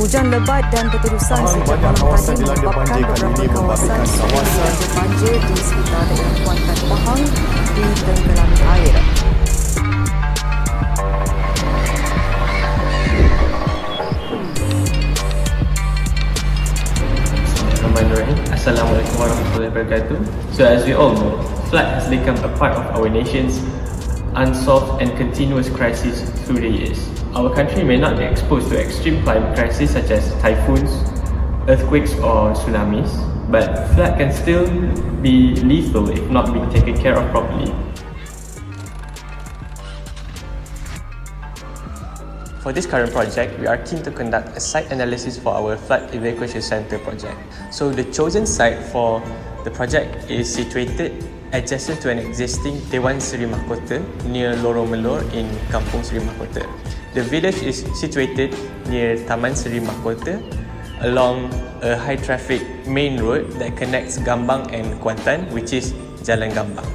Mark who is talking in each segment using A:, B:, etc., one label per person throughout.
A: Hujan lebat dan berterusan sejak malam tadi menyebabkan beberapa kawasan banjir di sekitar daerah Kuantan Pahang ditenggelami air.
B: Assalamualaikum warahmatullahi wabarakatuh. So as we all know, flood has become a part of our nation's unsolved and continuous crisis through the years. Our country may not be exposed to extreme climate crises such as typhoons, earthquakes or tsunamis, but flood can still be lethal if not being taken care of properly. For this current project, we are keen to conduct a site analysis for our flood evacuation center project. So the chosen site for the project is situated adjacent to an existing Dewan Seri Mahkota near Lorong Melor in Kampung Seri Mahkota. The village is situated near Taman Seri Mahkota along a high traffic main road that connects Gambang and Kuantan, which is Jalan Gambang.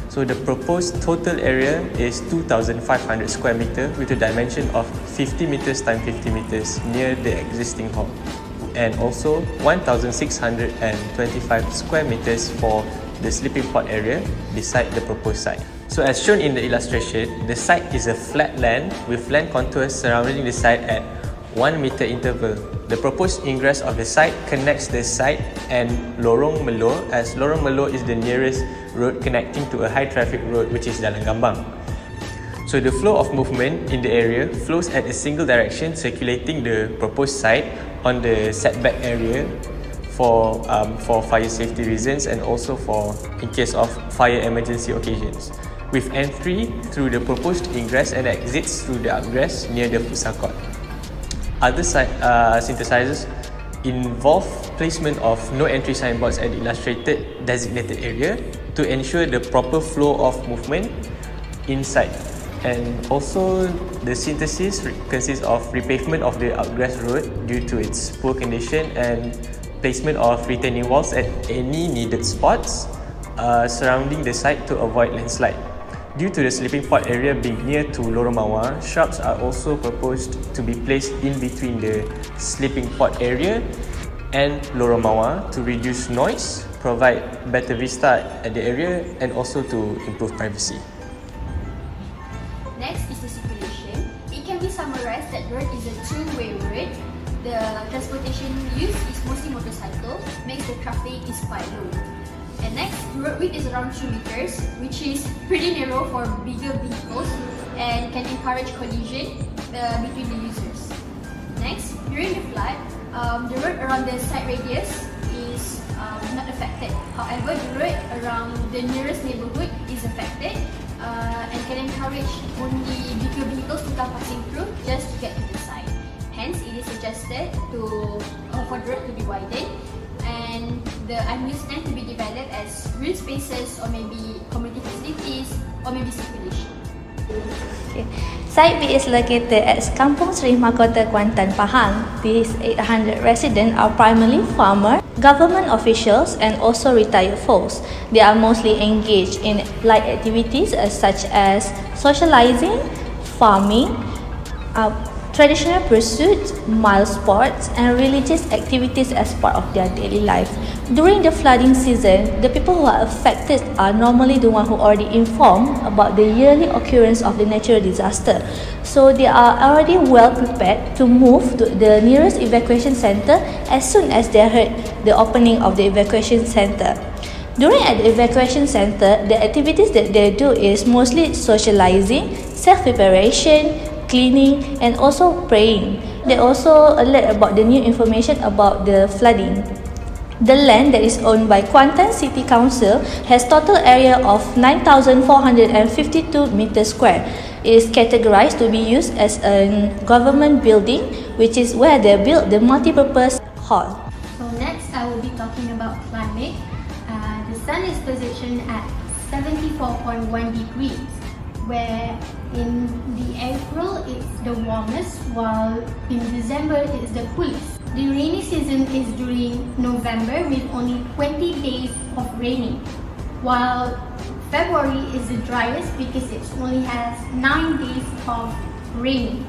B: So the proposed total area is 2,500 square meter with a dimension of 50 meters times 50 meters near the existing hall, and also 1,625 square meters for the sleeping pod area beside the proposed site. So as shown in the illustration, the site is a flat land with land contours surrounding the site at 1 meter interval. The proposed ingress of the site connects the site and Lorong Melor, as Lorong Melor is the nearest road connecting to a high traffic road, which is Jalan Gambang. So the flow of movement in the area flows at a single direction, circulating the proposed site on the setback area for fire safety reasons and also for in case of fire emergency occasions, with entry through the proposed ingress and exits through the upgress near the futsal court. Other synthesizers involve placement of no entry signboards at the illustrated designated area to ensure the proper flow of movement inside. And also the synthesis consists of repavement of the outgrass road due to its poor condition and placement of retaining walls at any needed spots surrounding the site to avoid landslide. Due to the sleeping pod area being near to Lorong Mawar, shrubs are also proposed to be placed in between the sleeping pod area and Lorong Mawar to reduce noise, provide better vista at the area and also to improve privacy.
C: Next is the circulation. It can be summarized that road is a two-way road. The transportation used is mostly motorcycle, makes the traffic is quite low. And next, road width is around 2 meters, which is pretty narrow for bigger vehicles and can encourage collision between the users. Next, during the flood, the road around the site radius is not affected. However, the road around the nearest neighborhood is affected and can encourage only bigger vehicles to come passing through just to get to the site. Hence, it is suggested for the road to be widened and the unused land to be developed as green spaces or maybe community facilities or maybe circulation.
D: Okay. Site B is located at Kampung Seri Mahkota, Kuantan Pahang. These 800 residents are primarily farmers, government officials and also retired folks. They are mostly engaged in light activities such as socializing, farming, traditional pursuits, mild sports and religious activities as part of their daily life. During the flooding season, the people who are affected are normally the ones who already informed about the yearly occurrence of the natural disaster. So they are already well prepared to move to the nearest evacuation center as soon as they heard the opening of the evacuation center. During at the evacuation center, the activities that they do is mostly socializing, self-preparation, cleaning and also praying. They also alert about the new information about the flooding. The land that is owned by Kuantan City Council has total area of 9,452 meters square. It is categorized to be used as a government building, which is where they built the multi-purpose hall.
E: So next I will be talking about climate. The sun is positioned at 74.1 degrees, where in the April it's the warmest, while in December it's the coolest. The rainy season is during November with only 20 days of raining, while February is the driest because it only has 9 days of raining.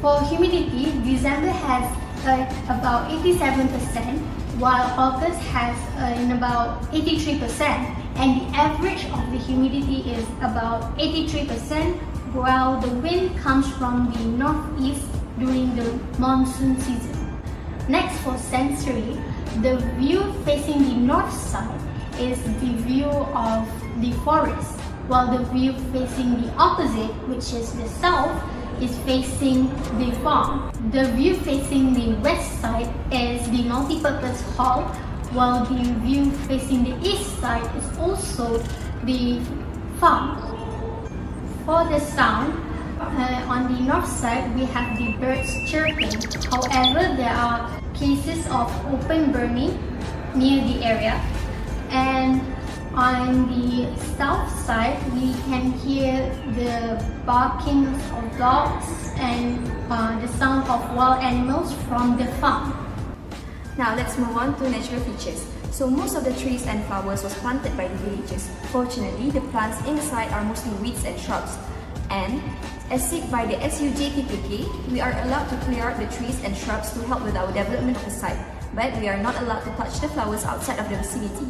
E: For humidity, December has about 87%, while August has in about 83%, and the average of the humidity is about 83%, while the wind comes from the northeast during the monsoon season. Next, for sensory, the view facing the north side is the view of the forest, while the view facing the opposite, which is the south, is facing the farm. The view facing the west side is the multi-purpose hall, while the view facing the east side is also the farm. For the sound, on the north side we have the birds chirping. However, there are cases of open burning near the area, and on the south side we can hear the barking of dogs and the sound of wild animals from the farm.
A: Now let's move on to natural features. So most of the trees and flowers was planted by the villagers. Fortunately, the plants inside are mostly weeds and shrubs. And as said by the SUJKPK, we are allowed to clear out the trees and shrubs to help with our development of the site, but we are not allowed to touch the flowers outside of the vicinity.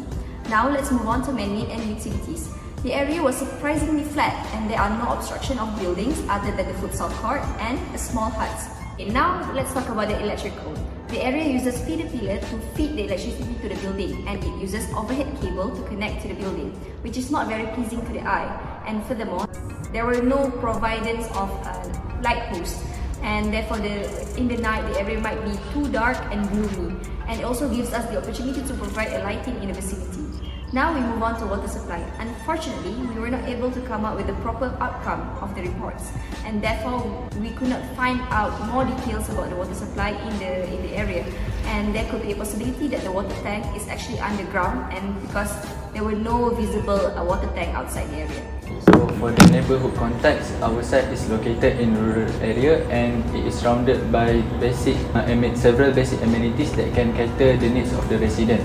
A: Now let's move on to man-made and utilities. The area was surprisingly flat and there are no obstruction of buildings other than the futsal court and a small huts. Okay, now let's talk about the electrical. The area uses feeder pillar to feed the electricity to the building, and it uses overhead cable to connect to the building, which is not very pleasing to the eye. And furthermore, there were no providence of light posts, and therefore in the night the area might be too dark and gloomy, and it also gives us the opportunity to provide a lighting in the vicinity. Now we move on to water supply. Unfortunately, we were not able to come up with the proper outcome of the reports, and therefore we could not find out more details about the water supply in the area, and there could be a possibility that the water tank is actually underground, and because there were no visible water tank outside the area.
F: So for the neighborhood context, our site is located in rural area and it is surrounded by several basic amenities that can cater the needs of the resident.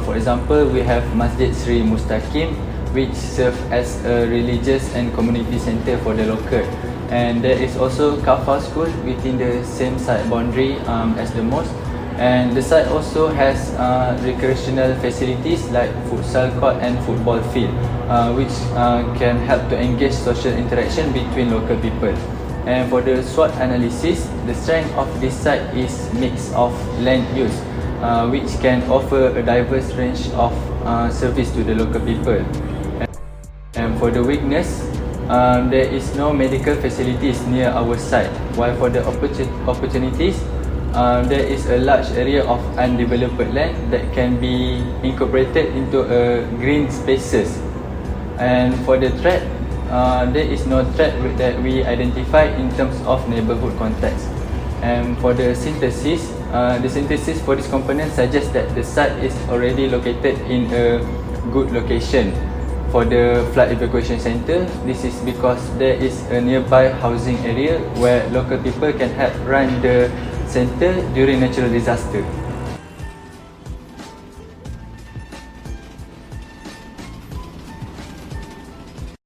F: For example, we have Masjid Sri Mustaqim, which serves as a religious and community center for the local. And there is also Kafar School within the same site boundary as the mosque. And the site also has recreational facilities like futsal court and football field, which can help to engage social interaction between local people. And for the SWOT analysis, the strength of this site is mix of land use, which can offer a diverse range of service to the local people. And for the weakness, there is no medical facilities near our site, while for the opportunities, there is a large area of undeveloped land that can be incorporated into green spaces. And for the threat, there is no threat that we identify in terms of neighborhood context. And for the synthesis for this component suggests that the site is already located in a good location for the flood evacuation center. This is because there is a nearby housing area where local people can help run the center during natural disaster.